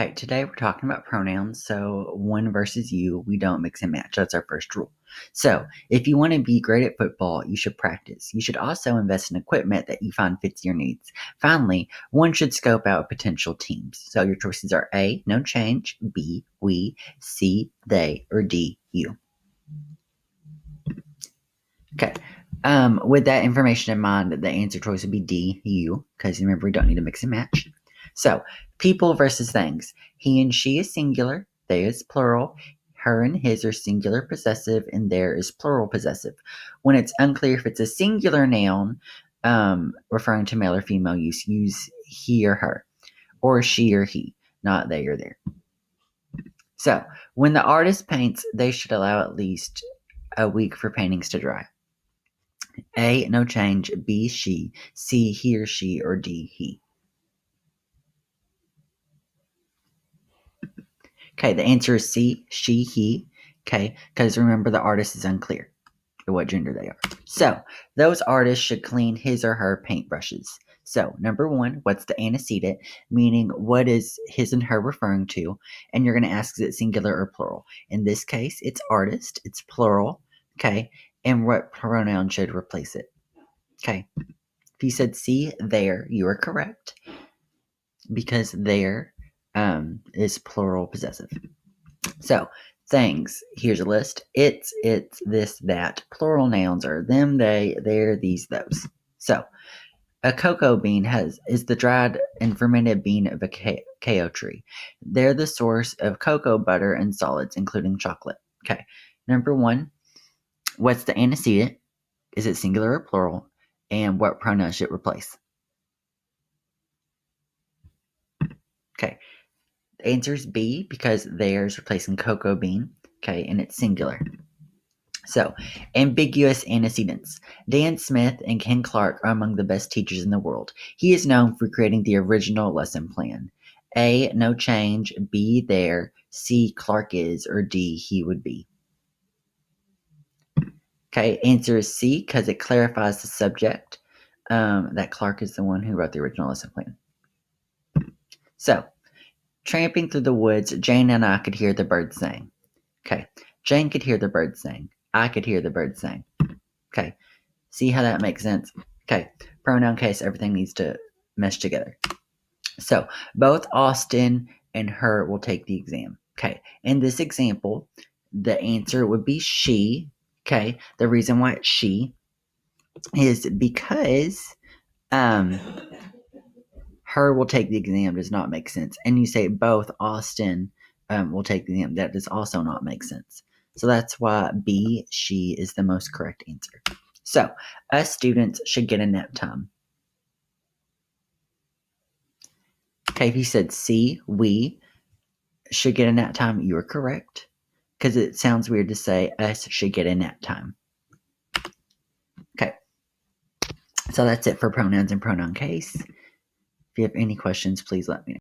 Okay, today we're talking about pronouns. So, one versus you, we don't mix and match. That's our first rule. So, if you want to be great at football, you should practice. You should also invest in equipment that you find fits your needs. Finally, one should scope out potential teams. So, your choices are A, no change, B, we, C, they, or D, you. Okay. With that information in mind, the answer choice would be D, you, because remember, we don't need to mix and match. So, people versus things. He and she is singular, they is plural, her and his are singular possessive, and there is plural possessive. When it's unclear if it's a singular noun, referring to male or female use he or her, or she or he, not they or there. So, when the artist paints, they should allow at least a week for paintings to dry. A, no change, B, she, C, he or she, or D, he. Okay, the answer is C, she, he. Okay, because remember the artist is unclear what gender they are. So, those artists should clean his or her paintbrushes. So, number one, what's the antecedent? Meaning, what is his and her referring to? And you're going to ask, is it singular or plural? In this case, it's artist, it's plural. Okay, and what pronoun should replace it? Okay, if you said C, there, you are correct. Because there is plural possessive. So, things. Here's a list. It's, this, that. Plural nouns are them, they, their, these, those. So, a cocoa bean is the dried and fermented bean of a cacao tree. They're the source of cocoa butter and solids, including chocolate. Okay. Number one, what's the antecedent? Is it singular or plural? And what pronoun should it replace? Okay. The answer is B because there's replacing cocoa bean. Okay, and it's singular. So, ambiguous antecedents. Dan Smith and Ken Clark are among the best teachers in the world. He is known for creating the original lesson plan. A, no change. B, there. C, Clark is. Or D, he would be. Okay, answer is C because it clarifies the subject. That Clark is the one who wrote the original lesson plan. So, tramping through the woods, Jane and I could hear the birds sing. Okay, Jane could hear the birds sing. I could hear the birds sing. Okay, see how that makes sense? Okay, pronoun case, everything needs to mesh together. So, both Austin and her will take the exam. Okay, in this example, the answer would be she. Okay, the reason why it's she is because her will take the exam does not make sense. And you say both Austin will take the exam. That does also not make sense. So that's why B, she, is the most correct answer. So, us students should get a nap time. Okay, if you said C, we should get a nap time, you are correct. Because it sounds weird to say us should get a nap time. Okay. So that's it for pronouns and pronoun case. If you have any questions, please let me know.